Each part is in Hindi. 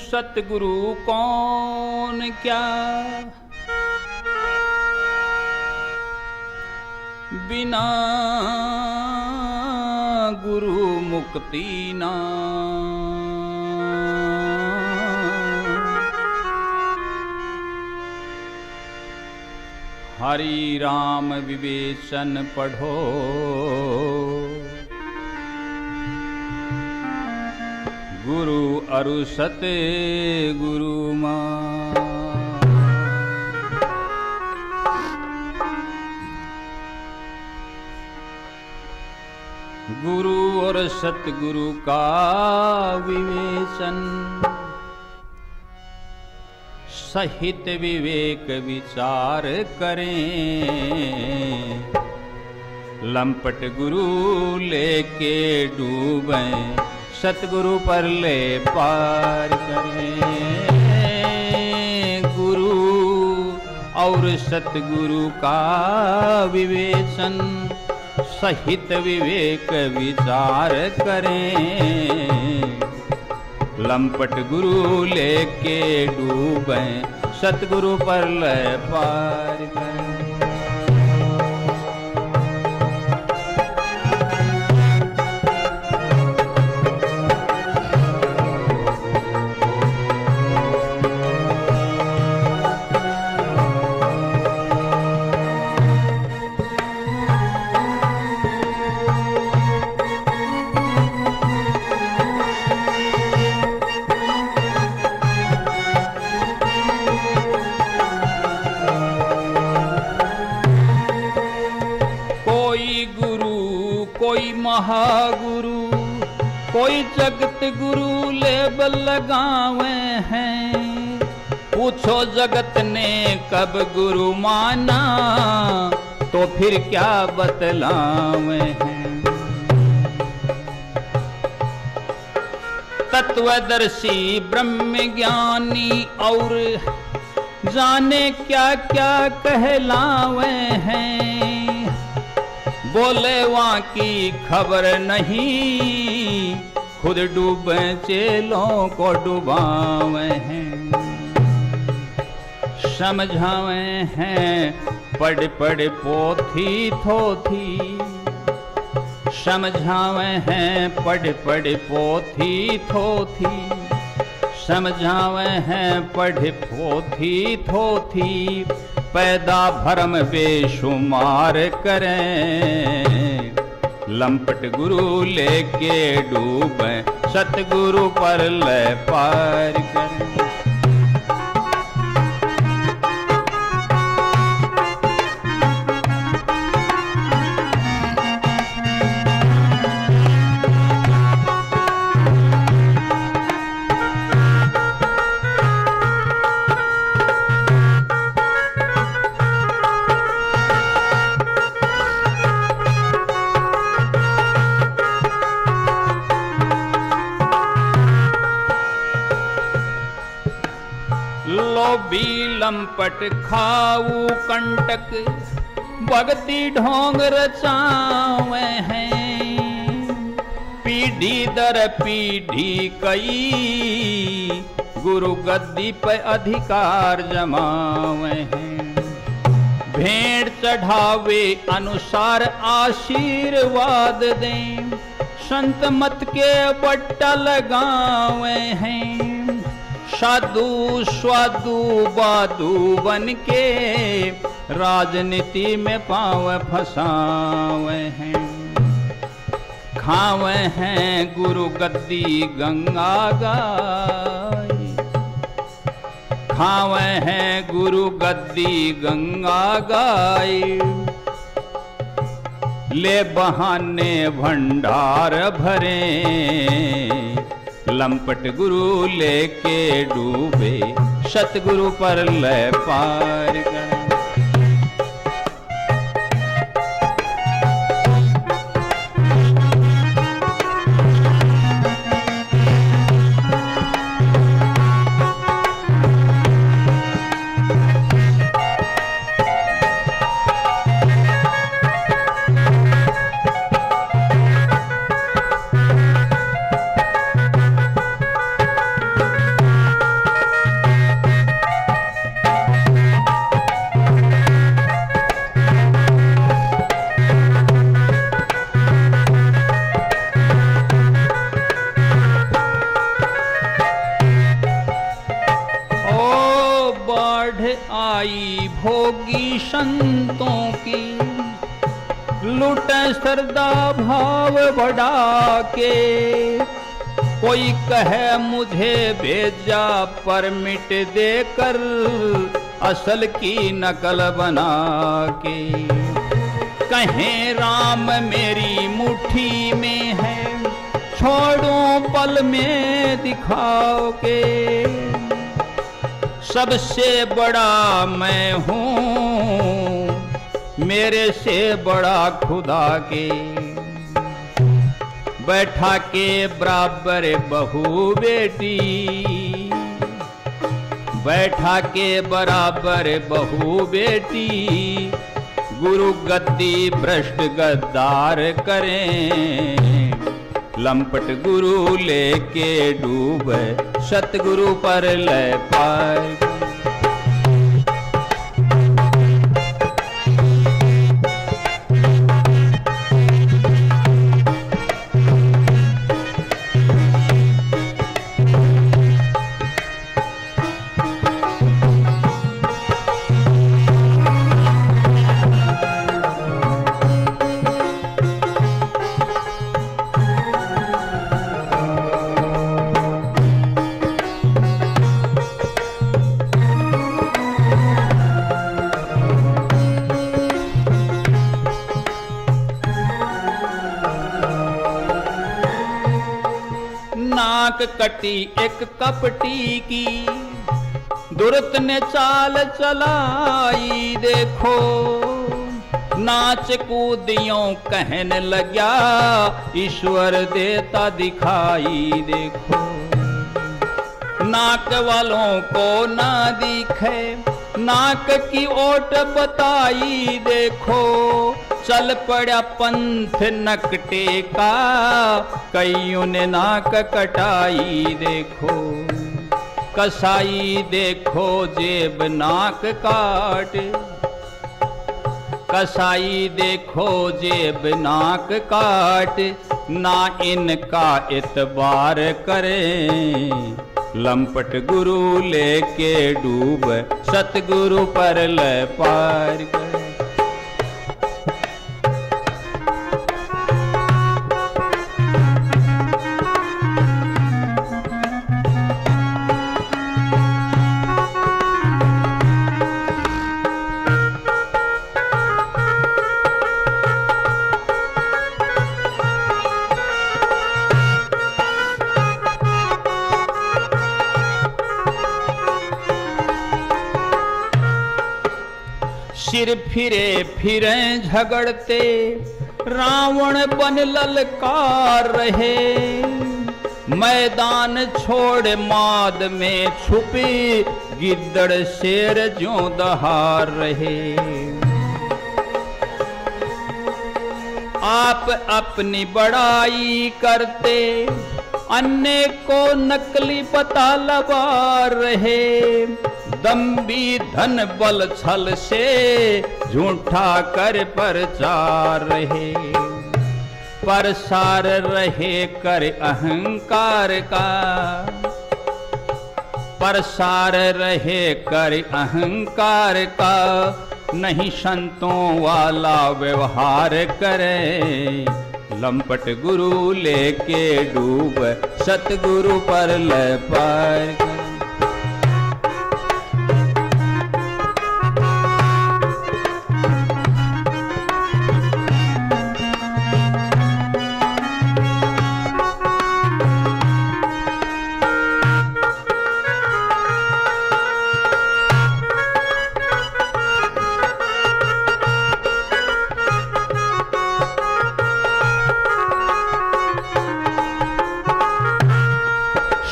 सतगुरु कौन क्या, बिना गुरु मुक्ति ना। हरि राम विवेचन पढ़ो, गुरु अरु सत गुरु मां। गुरु और सतगुरु का विवेचन, सहित विवेक विचार करें। लंपट गुरु लेके डूबें, सतगुरु पर ले पार करें। गुरु और सतगुरु का विवेचन, सहित विवेक विचार करें। लंपट गुरु लेके डूबें, सतगुरु पर ले पार करें। महागुरु कोई जगत गुरु लेबल लगावे हैं। पूछो जगत ने कब गुरु माना, तो फिर क्या बतलावे हैं। तत्वदर्शी ब्रह्म ज्ञानी और जाने क्या क्या कहलावे हैं। बोले वहाँ की खबर नहीं, खुद डूबे चेलों को डुबावे हैं। समझावे हैं पढ़ पढ़ पोथी थोथी, समझावे हैं पढ़ पढ़ पोथी थोथी, समझावे हैं पढ़ पोथी थोथी। पैदा भरम बेशुमार करें, लंपट गुरु लेके डूबे, सतगुरु पर ले पार करें। लोभी लंपट खाऊ कंटक, भगति ढोंग रचावे हैं। पीढ़ी दर पीढ़ी कई गुरु गद्दी पे अधिकार जमावे हैं। भेंट चढ़ावे अनुसार आशीर्वाद दें, संत मत के बट्टा लगावे हैं। साधु स्वादु बादू बन के राजनीति में पाँव फंसावे हैं। खावे हैं गुरु गद्दी गंगा गाय, खावे हैं गुरु गद्दी गंगा गाय। ले बहाने भंडार भरे, लंपट गुरु लेके डूबे, सतगुरु पर ले पार करें। बाढ़ आई भोगी संतों की, लूटे श्रद्धा भाव बढ़ा के। कोई कहे मुझे भेजा परमिट देकर, असल की नकल बना के। कहें राम मेरी मुट्ठी में है, छोड़ो पल में दिखाओ के। सबसे बड़ा मैं हूँ, मेरे से बड़ा खुदा के। बैठा के बराबर बहू बेटी, बैठा के बराबर बहू बेटी। गुरु गद्दी भ्रष्ट गद्दार करें, लंपट गुरु लेके डूबे, सतगुरु पर ले पाए। नाक कटी एक कपटी की, दुरत ने चाल चलाई देखो। नाच कूदियों कहने लग्या, ईश्वर देता दिखाई देखो। नाक वालों को ना दिखे, नाक की ओट बताई देखो। चल पड़ा पंथ नकटे का, कईयों ने नाक कटाई देखो। कसाई देखो जेब नाक काट, कसाई देखो जेब नाक काट। ना इनका इतबार करें, लंपट गुरु लेके डूब, सतगुरु पर ले पार करे। सिर फिरे फिरे झगड़ते, रावण बन ललकार रहे। मैदान छोड़ माद में छुपे, गिद्दड़ शेर ज्यों दहार रहे। आप अपनी बड़ाई करते, अन्य को नकली पता लबार रहे। दम्भी धन बल छल से, झूठा कर प्रचार रहे। प्रसार रहे कर अहंकार का, प्रसार रहे कर अहंकार का। नहीं संतों वाला व्यवहार करे, लंपट गुरु लेके डूब, सतगुरु पर ले पार करे।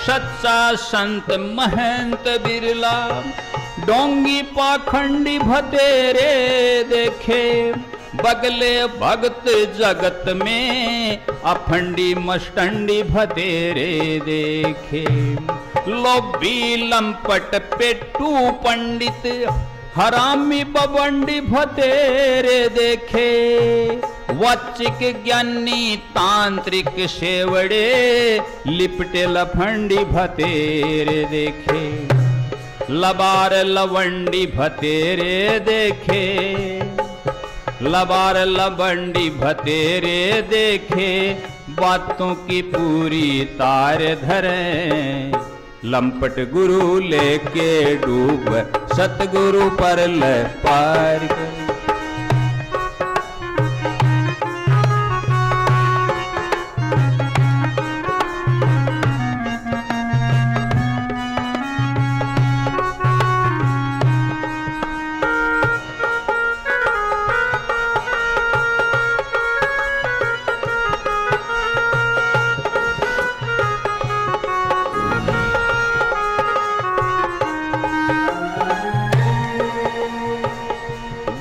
सच्चा संत महंत बिरला, डोंगी पाखंडी भतेरे देखे। बगले भगत जगत में, अफंडी मस्टंडी भतेरे देखे। लोभी लंपट पेटू पंडित, हरामी बबंडी भतेरे देखे। वाचिक ज्ञानी तांत्रिक सेवड़े, लिपटे लफंडी भतेरे देखे। लबार लवंडी भतेरे देखे, लबार लवंडी भतेरे देखे, बातों की पूरी तार धरे। लंपट गुरु लेके डूब, सतगुरु पर ले पार कर।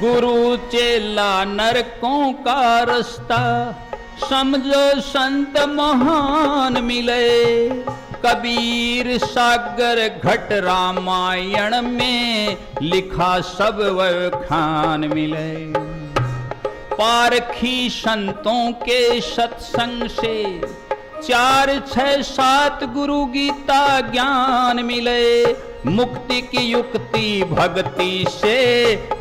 गुरु चेला नरकों का रास्ता, समझो संत महान मिले। कबीर सागर घट रामायण में, लिखा सब व्याख्यान मिले। पारखी संतों के सत्संग से, 4, 6, 7 गुरु गीता ज्ञान मिले। मुक्ति की युक्ति भक्ति से,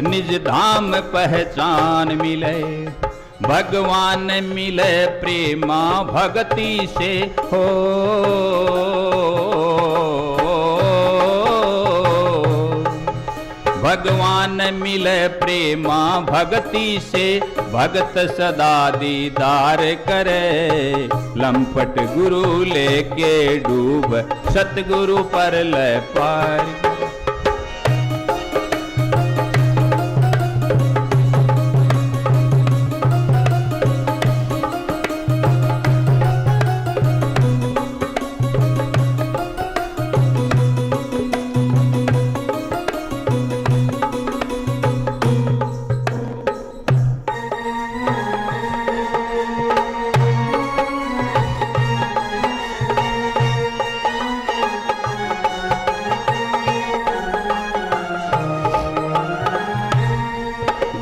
निज धाम पहचान मिले। भगवान मिले प्रेमा भक्ति से हो, भगवान मिले प्रेमा भक्ति से, भगत सदा दीदार करे। लंपट गुरु लेके डूब, सतगुरु पर ले पार।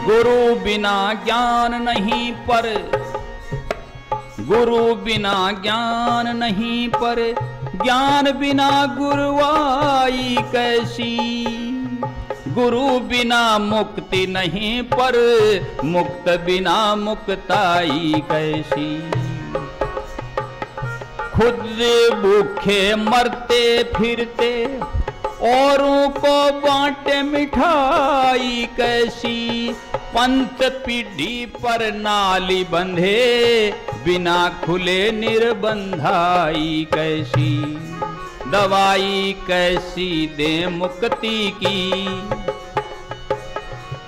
गुरु बिना ज्ञान नहीं पर, गुरु बिना ज्ञान नहीं पर, ज्ञान बिना गुरुवाई कैसी। गुरु बिना मुक्ति नहीं पर, मुक्त बिना मुक्ताई कैसी। खुद भूखे मरते फिरते, औरों को बांटे मिठाई कैसी। पंथ पीढ़ी पर नाली बंधे, बिना खुले निर्बंधाई कैसी। दवाई कैसी दे मुक्ति की,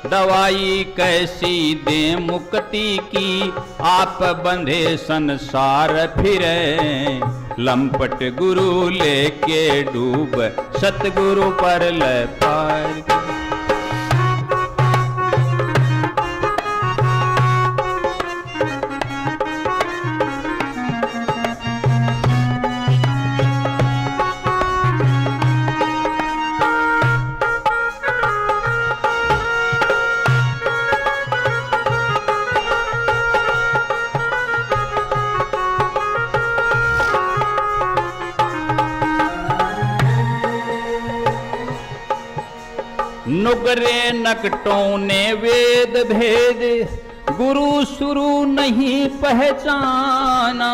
दवाई कैसी दे मुक्ति की। आप बंधे संसार फिरे, लंपट गुरु लेके डूब, सतगुरु पर ले पार। नुगरे नकटों ने वेद भेद, गुरु शुरू नहीं पहचाना।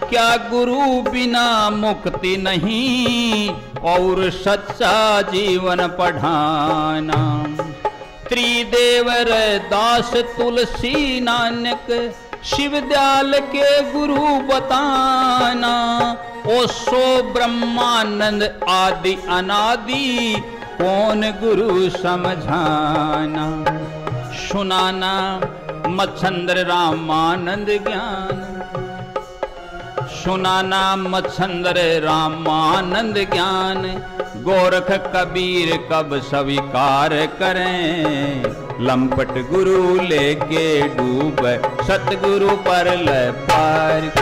क्या गुरु बिना मुक्ति नहीं, और सच्चा जीवन पढ़ाना। त्रिदेव दास तुलसी नानक, शिवदयाल के गुरु बताना। ओशो ब्रह्मानंद आदि अनादि, कौन गुरु समझाना। सुनाना मच्छंद्र रामानंद ज्ञान, सुनाना मच्छंद्र रामानंद ज्ञान। गोरख कबीर कब स्वीकार करें, लंपट गुरु लेके डूब, सतगुरु पर ले पार।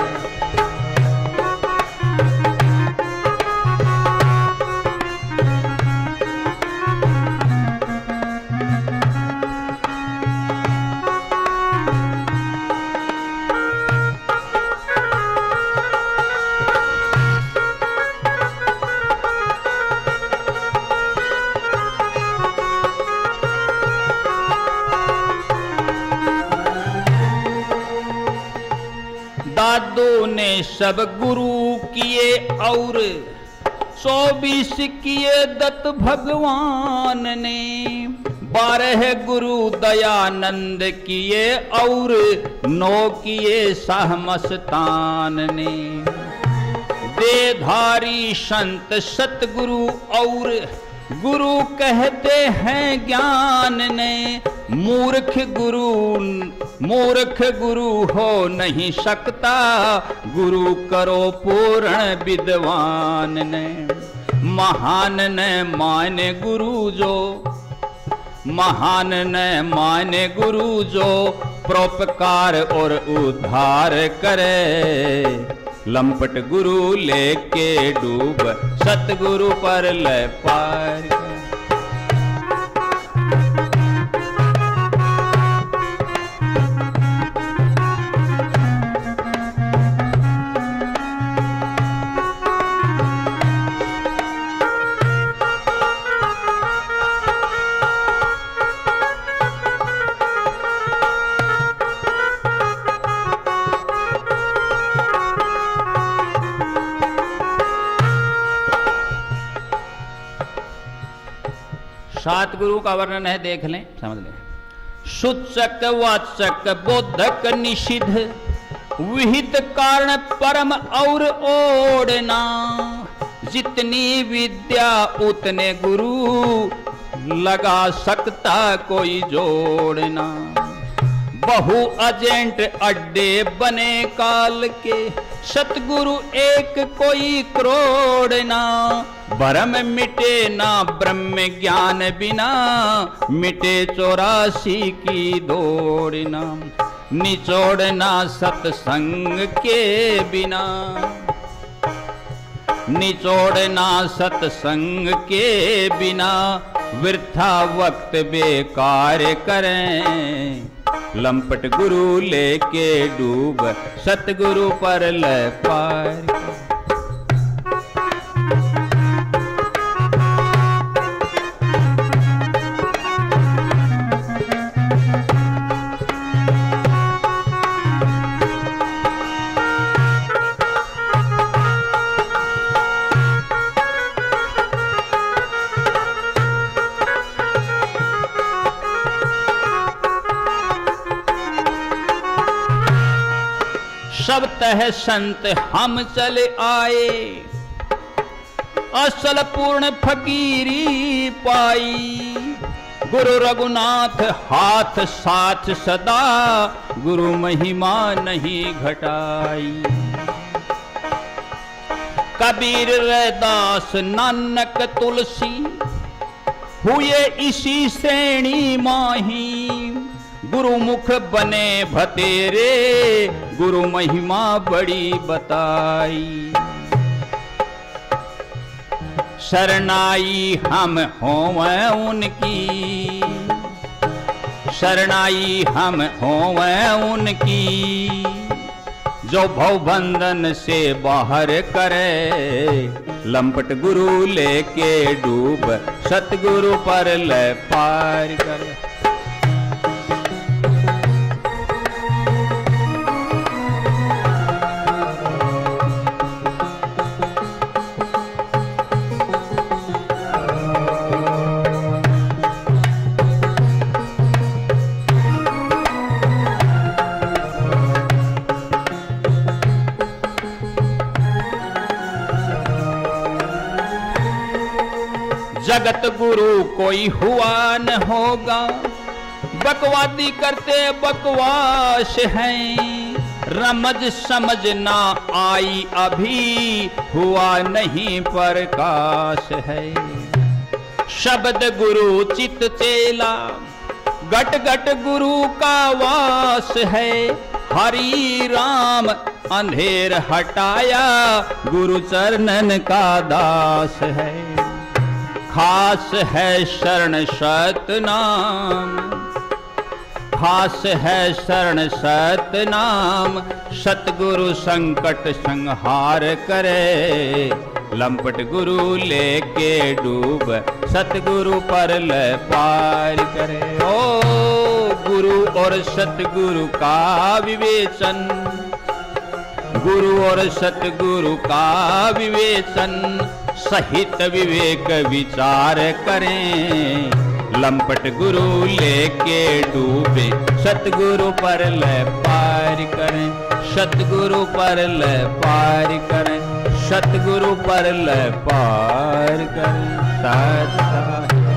साधु ने सब गुरु किए और 24 किए दत्त भगवान ने। 12 गुरु दयानंद किए और 9 किए शाह मस्तान ने। देधारी संत सतगुरु और गुरु कहते हैं ज्ञान ने। मूर्ख गुरु हो नहीं सकता, गुरु करो पूर्ण विद्वान ने। महान ने माने गुरु जो, महान ने माने गुरु जो परोपकार और उद्धार करे। लंपट गुरु लेके डूब सतगुरु पर ले पार। सात गुरु का वर्णन है, देख लें, समझ लें। सूचक वाचक बोधक निषिद्ध विहित कारण परम और ओढ़ना। जितनी विद्या उतने गुरु लगा सकता कोई जोड़ना। बहु एजेंट अड्डे बने काल के, सतगुरु एक कोई करोड़ ना। भरम मिटे ना ब्रह्म ज्ञान बिना, मिटे 84 की दौड़ना। निचोड़ना सत्संग के बिना, निचोड़ना सत्संग के बिना। वृथा वक्त बेकार करें, लंपट गुरु लेके डूब सतगुरु पर ले पार। सब तह संत हम चले आए, असल पूर्ण फकीरी पाई। गुरु रघुनाथ हाथ साथ सदा, गुरु महिमा नहीं घटाई। कबीर रैदास नानक तुलसी, हुए इसी श्रेणी माही। गुरु मुख बने भतेरे, गुरु महिमा बड़ी बताई। शरणाई हम होवें उनकी, शरणाई हम होवें उनकी। जो भवबंधन से बाहर करे, लंपट गुरु लेके डूब सतगुरु पर ले पार करे। जगत गुरु कोई हुआ न होगा, बकवादी करते बकवास हैं। रमज समझ ना आई अभी, हुआ नहीं प्रकाश है। शब्द गुरु चित चेला, घट घट गुरु का वास है। हरि राम अंधेर हटाया, गुरु चरणन का दास है। खास है शरण सतनाम, खास है शरण सतनाम। सतगुरु संकट संहार करे, लंपट गुरु लेके डूब सतगुरु पर ले पार करे। ओ गुरु और सतगुरु का विवेचन, गुरु और सतगुरु का विवेचन सहित विवेक विचार करें। लंपट गुरु लेके डूबे सतगुरु पर ले पार करें। सतगुरु पर ले पार करें। सतगुरु पर ले पार करें। सत